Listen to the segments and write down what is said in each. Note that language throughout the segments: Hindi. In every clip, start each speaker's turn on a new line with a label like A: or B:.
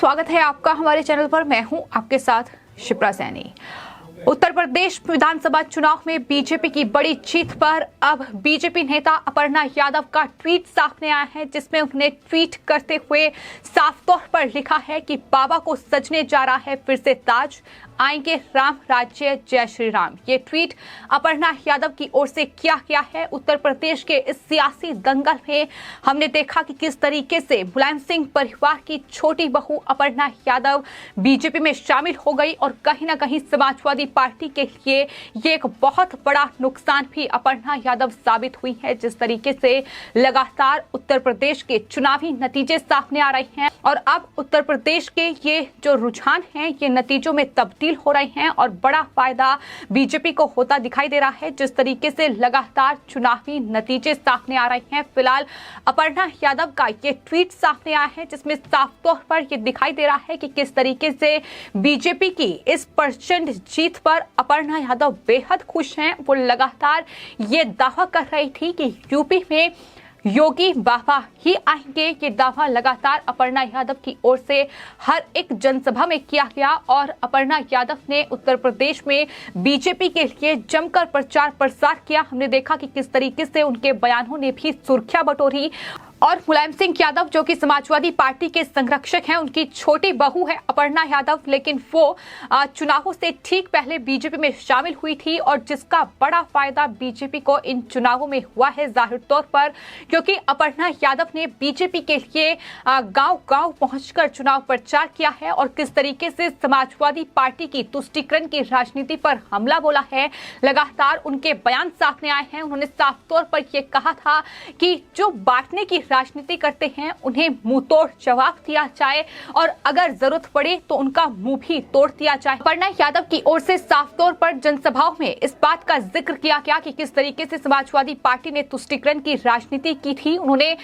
A: स्वागत है आपका हमारे चैनल पर। मैं हूं आपके साथ शिप्रा सैनी। उत्तर प्रदेश विधानसभा चुनाव में बीजेपी की बड़ी जीत पर अब बीजेपी नेता अपर्णा यादव का ट्वीट सामने आया है, जिसमें उन्होंने ट्वीट करते हुए साफ तौर पर लिखा है कि बाबा को सजने जा रहा है फिर से ताज, आएंगे राम राज्य, जय श्री राम। ये ट्वीट अपर्णा यादव की ओर से किया गया है। उत्तर प्रदेश के इस सियासी दंगल में हमने देखा कि किस तरीके से मुलायम सिंह परिवार की छोटी बहू अपर्णा यादव बीजेपी में शामिल हो गई और कहीं ना कहीं समाजवादी पार्टी के लिए ये एक बहुत बड़ा नुकसान भी अपर्णा यादव साबित हुई है। जिस तरीके से लगातार उत्तर प्रदेश के चुनावी नतीजे सामने आ रहे हैं और अब उत्तर प्रदेश के ये जो रुझान हैं ये नतीजों में तब्दील हो रहे हैं और बड़ा फायदा बीजेपी को होता दिखाई दे रहा है। जिस तरीके से लगातार चुनावी नतीजे सामने आ रहे हैं, फिलहाल अपर्णा यादव का ये ट्वीट सामने आया है, जिसमें साफ तौर पर ये दिखाई दे रहा है कि किस तरीके से बीजेपी की इस प्रचंड जीत पर अपर्णा यादव बेहद खुश हैं। वो लगातार ये दावा कर रही थी कि यूपी में योगी बाबा ही आएंगे। ये दावा लगातार अपर्णा यादव की ओर से हर एक जनसभा में किया गया और अपर्णा यादव ने उत्तर प्रदेश में बीजेपी के लिए जमकर प्रचार प्रसार किया। हमने देखा कि किस तरीके से उनके बयानों ने भी सुर्खियां बटोरी और मुलायम सिंह यादव जो कि समाजवादी पार्टी के संरक्षक हैं, उनकी छोटी बहू है अपर्णा यादव, लेकिन वो चुनावों से ठीक पहले बीजेपी में शामिल हुई थी और जिसका बड़ा फायदा बीजेपी को इन चुनावों में हुआ है जाहिर तौर पर, क्योंकि अपर्णा यादव ने बीजेपी के लिए गांव-गांव पहुंचकर चुनाव प्रचार किया है और किस तरीके से समाजवादी पार्टी की तुष्टीकरण की राजनीति पर हमला बोला है। लगातार उनके बयान सामने आए हैं। उन्होंने साफ तौर पर यह कहा था कि जो बांटने की राजनीति करते हैं उन्हें मुंह तोड़ जवाब दिया जाए और अगर जरूरत पड़े तो उनका मुंह भी तोड़ दिया जाए। अपर्णा यादव की ओर से साफ तौर पर जनसभाओं में इस बात का जिक्र किया गया कि किस तरीके से समाजवादी पार्टी ने तुष्टीकरण की राजनीति की थी। उन्होंने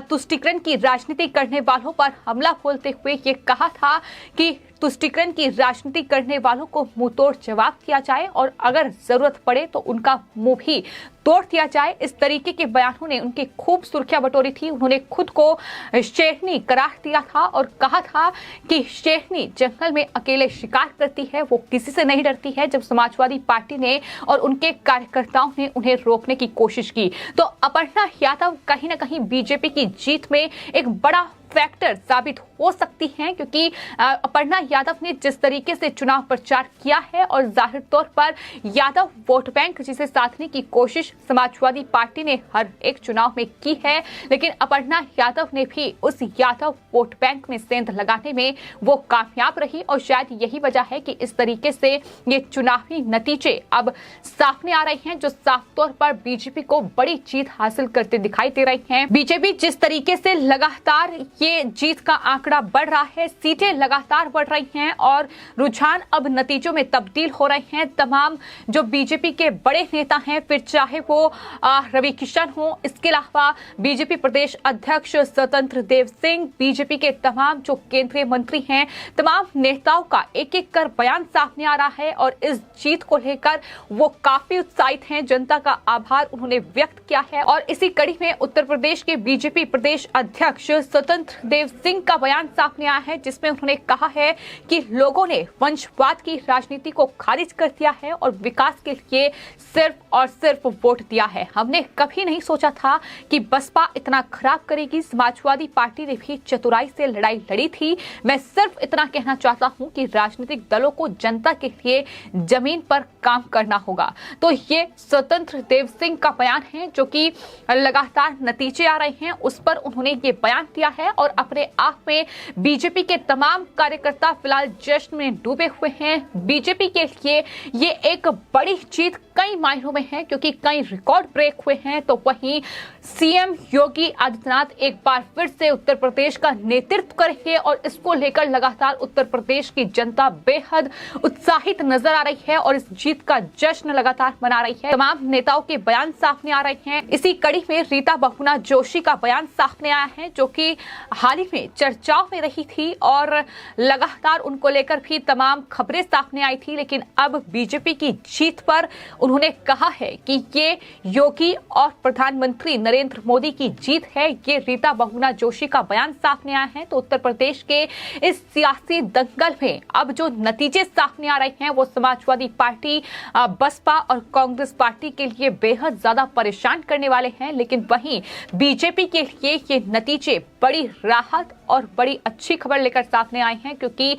A: तुष्टीकरण की राजनीति करने वालों पर हमला बोलते हुए ये कहा था कि तुष्टीकरण की राजनीति करने वालों को मुंह तोड़ जवाब दिया जाए और अगर जरूरत पड़े तो उनका मुंह भी तोड़ दिया जाए। इस तरीके के बयानों ने उनकी खूब सुर्खियां बटोरी थी। उन्होंने खुद को शेरनी करार दिया था और कहा था कि शेरनी जंगल में अकेले शिकार करती है, वो किसी से नहीं डरती है। जब समाजवादी पार्टी ने और उनके कार्यकर्ताओं ने उन्हें रोकने की कोशिश की तो अपर्णा यादव कहीं ना कहीं बीजेपी की जीत में एक बड़ा फैक्टर साबित हो सकती हैं, क्योंकि अपर्णा यादव ने जिस तरीके से चुनाव प्रचार किया है और जाहिर तौर पर यादव वोट बैंक जिसे साधने की कोशिश समाजवादी पार्टी ने हर एक चुनाव में की है, लेकिन अपर्णा यादव ने भी उस यादव वोट बैंक में सेंध लगाने में वो कामयाब रही और शायद यही वजह है कि इस तरीके से ये चुनावी नतीजे अब सामने आ रहे हैं, जो साफ तौर पर बीजेपी को बड़ी जीत हासिल करते दिखाई दे रही है। बीजेपी जिस तरीके से लगातार ये जीत का आंकड़ा बढ़ रहा है, सीटें लगातार बढ़ रही हैं और रुझान अब नतीजों में तब्दील हो रहे हैं। तमाम जो बीजेपी के बड़े नेता हैं, फिर चाहे वो रवि किशन हो, इसके अलावा बीजेपी प्रदेश अध्यक्ष स्वतंत्र देव सिंह, बीजेपी के तमाम जो केंद्रीय मंत्री हैं, तमाम नेताओं का एक एक कर बयान सामने आ रहा है और इस जीत को लेकर वो काफी उत्साहित हैं। जनता का आभार उन्होंने व्यक्त किया है और इसी कड़ी में उत्तर प्रदेश के बीजेपी प्रदेश अध्यक्ष स्वतंत्र देव सिंह का बयान सामने आया है, जिसमें उन्होंने कहा है कि लोगों ने वंशवाद की राजनीति को खारिज कर दिया है और विकास के लिए सिर्फ और सिर्फ वोट दिया है। हमने कभी नहीं सोचा था कि बसपा इतना खराब करेगी। समाजवादी पार्टी ने भी चतुराई से लड़ाई लड़ी थी। मैं सिर्फ इतना कहना चाहता हूं कि राजनीतिक दलों को जनता के लिए जमीन पर काम करना होगा। तो ये स्वतंत्र देव सिंह का बयान है, जो कि लगातार नतीजे आ रहे हैं उस पर उन्होंने ये बयान दिया है और अपने आप में बीजेपी के तमाम कार्यकर्ता फिलहाल जश्न में डूबे हुए हैं। बीजेपी के लिए ये एक बड़ी जीत कई मायनों में है, क्योंकि कई रिकॉर्ड ब्रेक हुए हैं। तो वहीं सीएम योगी आदित्यनाथ एक बार फिर से उत्तर प्रदेश का नेतृत्व करेंगे और इसको लेकर लगातार उत्तर प्रदेश की जनता बेहद उत्साहित नजर आ रही है और इस जीत का जश्न लगातार मना रही है। तमाम नेताओं के बयान सामने आ रहे हैं। इसी कड़ी में रीता बहुगुणा जोशी का बयान सामने आया है, जो कि हाल ही में चर्चाओं में रही थी और लगातार उनको लेकर भी तमाम खबरें सामने आई थी। लेकिन अब बीजेपी की जीत पर उन्होंने कहा है कि ये योगी और प्रधानमंत्री नरेंद्र मोदी की जीत है। ये रीता बहुगुणा जोशी का बयान सामने आया है। तो उत्तर प्रदेश के इस सियासी दंगल में अब जो नतीजे सामने आ रहे हैं वो समाजवादी पार्टी, बसपा और कांग्रेस पार्टी के लिए बेहद ज्यादा परेशान करने वाले हैं। लेकिन वहीं बीजेपी के लिए ये नतीजे बड़ी राहत और बड़ी अच्छी खबर लेकर सामने आए हैं, क्योंकि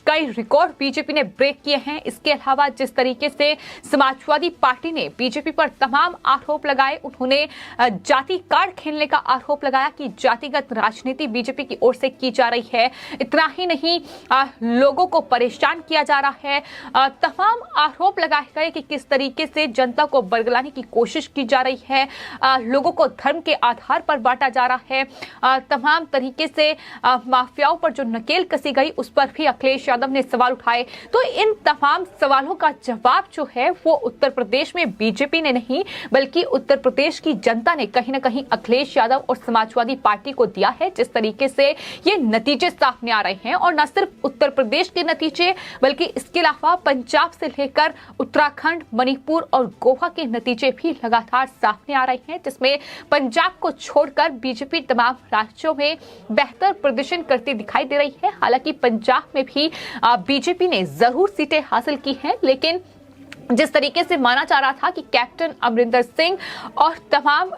A: कई रिकॉर्ड बीजेपी ने ब्रेक किए हैं। इसके अलावा जिस तरीके से समाजवादी पार्टी ने बीजेपी पर तमाम आरोप लगाए, उन्होंने जाति कार्ड खेलने का आरोप लगाया कि जातिगत राजनीति बीजेपी की ओर से की जा रही है। इतना ही नहीं, लोगों को परेशान किया जा रहा है। तमाम आरोप लगाए गए कि किस तरीके से जनता को बरगलाने की कोशिश की जा रही है, लोगों को धर्म के आधार पर बांटा जा रहा है। तमाम तरीके से माफियाओं पर जो नकेल कसी गई उस पर भी अखिलेश यादव ने सवाल उठाए। तो इन तमाम सवालों का जवाब जो है वो उत्तर प्रदेश में बीजेपी ने नहीं बल्कि उत्तर प्रदेश की जनता ने कहीं ना कहीं अखिलेश यादव और समाजवादी पार्टी को दिया है। जिस तरीके से ये नतीजे सामने आ रहे हैं, और न सिर्फ उत्तर प्रदेश के नतीजे बल्कि इसके अलावा पंजाब से लेकर उत्तराखंड, मणिपुर और गोवा के नतीजे भी लगातार सामने आ रहे हैं, जिसमें पंजाब को छोड़कर बीजेपी तमाम राज्यों में बेहतर प्रदर्शन करती दिखाई दे रही है। हालांकि पंजाब में भी बीजेपी ने जरूर सीटें हासिल की हैं, लेकिन जिस तरीके से माना जा रहा था कि कैप्टन अमरिंदर सिंह और तमाम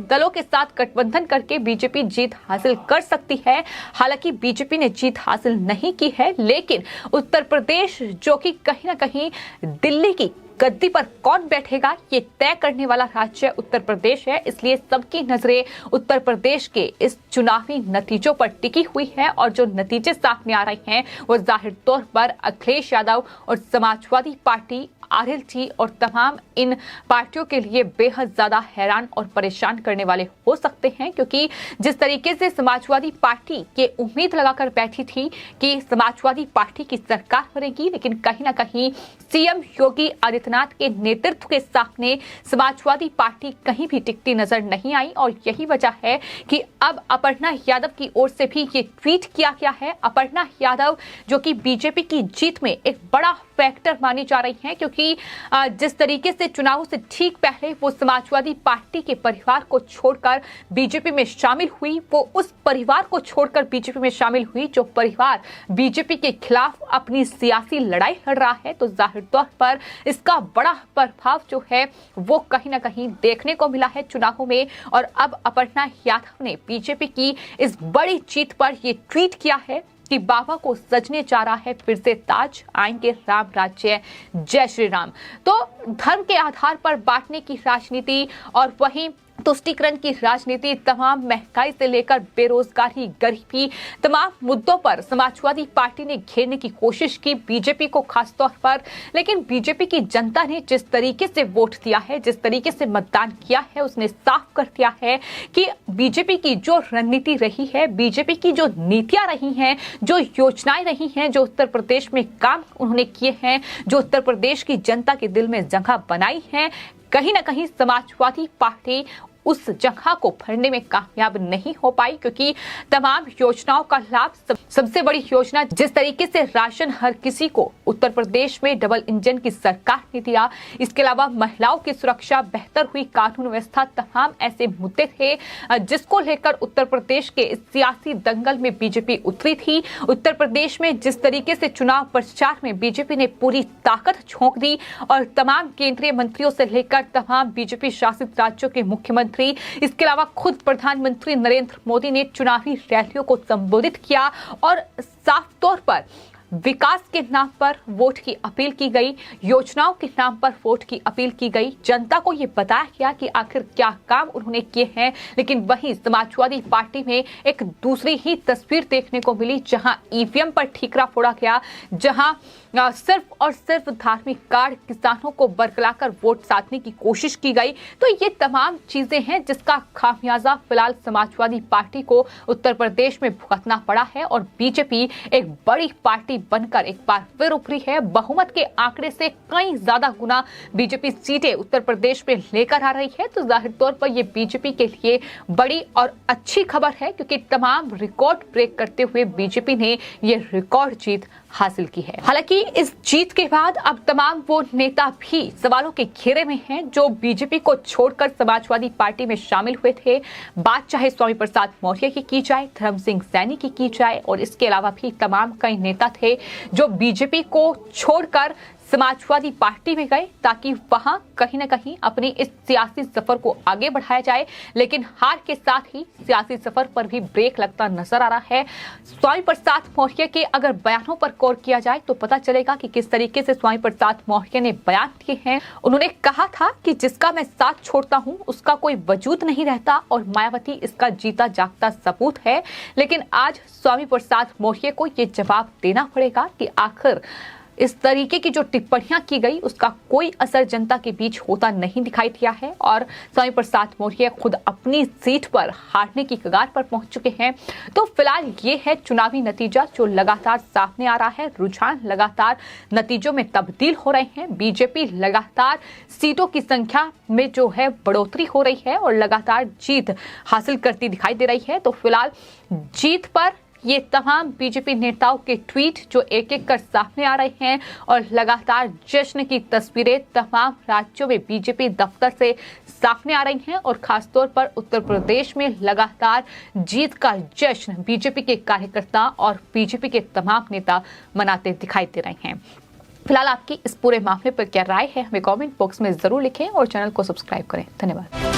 A: दलों के साथ गठबंधन करके बीजेपी जीत हासिल कर सकती है, हालांकि बीजेपी ने जीत हासिल नहीं की है। लेकिन उत्तर प्रदेश जो कि कहीं ना कहीं दिल्ली की गद्दी पर कौन बैठेगा ये तय करने वाला राज्य उत्तर प्रदेश है। इसलिए सबकी नजरें उत्तर प्रदेश के इस चुनावी नतीजों पर टिकी हुई है, और जो नतीजे सामने आ रहे हैं वो जाहिर तौर पर अखिलेश यादव और समाजवादी पार्टी, आरएलडी और तमाम इन पार्टियों के लिए बेहद ज्यादा हैरान और परेशान करने वाले हो सकते हैं। क्योंकि जिस तरीके से समाजवादी पार्टी ये उम्मीद लगाकर बैठी थी कि समाजवादी पार्टी की सरकार बनेगी, लेकिन कहीं ना कहीं सीएम योगी आदित्यनाथ के नेतृत्व के सामने समाजवादी पार्टी कहीं भी टिकती नजर नहीं आई। और यही वजह है कि अब अपर्णा यादव की ओर से भी ये ट्वीट किया गया है। अपर्णा यादव जो कि बीजेपी की जीत में एक बड़ा फैक्टर मानी जा रही हैं, क्योंकि जिस तरीके से चुनाव से ठीक पहले वो समाजवादी पार्टी के परिवार को छोड़कर बीजेपी में शामिल हुई, वो उस परिवार को छोड़कर बीजेपी में शामिल हुई जो परिवार बीजेपी के खिलाफ अपनी सियासी लड़ाई लड़ रहा है। तो जाहिर तौर पर इसका बड़ा प्रभाव जो है वो कहीं ना कहीं देखने को मिला है चुनावों में। और अब अपर्णा यादव ने बीजेपी की इस बड़ी जीत पर यह ट्वीट किया है कि बाबा को सजने जा रहा है फिर से ताज, आएंगे राम राज्य, जय श्री राम। तो धर्म के आधार पर बांटने की राजनीति और वहीं तुष्टीकरण की राजनीति, तमाम महंगाई से लेकर बेरोजगारी, गरीबी, तमाम मुद्दों पर समाजवादी पार्टी ने घेरने की कोशिश की बीजेपी को खास तौर पर। लेकिन बीजेपी की जनता ने जिस तरीके से वोट दिया है, जिस तरीके से मतदान किया है, उसने साफ कर दिया है कि बीजेपी की जो रणनीति रही है, बीजेपी की जो नीतियां रही हैं, जो योजनाएं रही हैं, जो उत्तर प्रदेश में काम उन्होंने किए हैं, जो उत्तर प्रदेश की जनता के दिल में जगह बनाई है, कहीं ना कहीं समाजवादी पार्टी उस जगह को भरने में कामयाब नहीं हो पाई। क्योंकि तमाम योजनाओं का लाभ, सबसे बड़ी योजना जिस तरीके से राशन हर किसी को उत्तर प्रदेश में डबल इंजन की सरकार ने दिया, इसके अलावा महिलाओं की सुरक्षा, बेहतर हुई कानून व्यवस्था, तमाम ऐसे मुद्दे थे जिसको लेकर उत्तर प्रदेश के इस सियासी दंगल में बीजेपी उतरी थी। उत्तर प्रदेश में जिस तरीके से चुनाव प्रचार में बीजेपी ने पूरी ताकत झोंक दी और तमाम केंद्रीय मंत्रियों से लेकर तमाम बीजेपी शासित राज्यों के मुख्यमंत्री, इसके अलावा खुद प्रधानमंत्री नरेंद्र मोदी ने चुनावी रैलियों को संबोधित किया और साफ तौर पर विकास के नाम पर वोट की अपील की गई, योजनाओं के नाम पर वोट की अपील की गई, जनता को ये बताया गया कि आखिर क्या काम उन्होंने किए हैं। लेकिन वहीं समाजवादी पार्टी में एक दूसरी ही तस्वीर देखने को मिली, जहां ईवीएम पर ठीकरा फोड़ा गया, जहां सिर्फ और सिर्फ धार्मिक कार्ड किसानों को बरगलाकर वोट साधने की कोशिश की गई। तो ये तमाम चीजें हैं जिसका खामियाजा फिलहाल समाजवादी पार्टी को उत्तर प्रदेश में भुगतना पड़ा है और बीजेपी एक बड़ी पार्टी बनकर एक बार फिर उभरी है। बहुमत के आंकड़े से कई ज्यादा गुना बीजेपी सीटें उत्तर प्रदेश में लेकर आ रही है। तो जाहिर तौर पर यह बीजेपी के लिए बड़ी और अच्छी खबर है, क्योंकि तमाम रिकॉर्ड ब्रेक करते हुए बीजेपी ने यह रिकॉर्ड जीत हासिल की है। हालांकि इस जीत के बाद अब तमाम वो नेता भी सवालों के घेरे में हैं जो बीजेपी को छोड़कर समाजवादी पार्टी में शामिल हुए थे। बात चाहे स्वामी प्रसाद मौर्य की जाए, धर्म सिंह सैनी की जाए, और इसके अलावा भी तमाम कई नेता थे जो बीजेपी को छोड़कर समाजवादी पार्टी में गए ताकि वहां कहीं ना कहीं अपनी इस सियासी सफर को आगे बढ़ाया जाए। लेकिन हार के साथ ही सियासी सफर पर भी ब्रेक लगता नजर आ रहा है। स्वामी प्रसाद मौर्य के अगर बयानों पर गौर किया जाए तो पता चलेगा कि किस तरीके से स्वामी प्रसाद मौर्य ने बयान दिए हैं। उन्होंने कहा था कि जिसका मैं साथ छोड़ता हूं उसका कोई वजूद नहीं रहता, और मायावती इसका जीता जागता सबूत है। लेकिन आज स्वामी प्रसाद मौर्य को यह जवाब देना पड़ेगा कि आखिर इस तरीके की जो टिप्पणियां की गई उसका कोई असर जनता के बीच होता नहीं दिखाई दिया है, और स्वामी प्रसाद मौर्य खुद अपनी सीट पर हारने की कगार पर पहुंच चुके हैं। तो फिलहाल ये है चुनावी नतीजा जो लगातार सामने आ रहा है। रुझान लगातार नतीजों में तब्दील हो रहे हैं। बीजेपी लगातार सीटों की संख्या में जो है बढ़ोतरी हो रही है और लगातार जीत हासिल करती दिखाई दे रही है। तो फिलहाल जीत पर ये तमाम बीजेपी नेताओं के ट्वीट जो एक एक कर सामने आ रहे हैं, और लगातार जश्न की तस्वीरें तमाम राज्यों में बीजेपी दफ्तर से सामने आ रही हैं, और खासतौर पर उत्तर प्रदेश में लगातार जीत का जश्न बीजेपी के कार्यकर्ता और बीजेपी के तमाम नेता मनाते दिखाई दे रहे हैं। फिलहाल आपकी इस पूरे मामले पर क्या राय है, हमें कमेंट बॉक्स में जरूर लिखें और चैनल को सब्सक्राइब करें। धन्यवाद।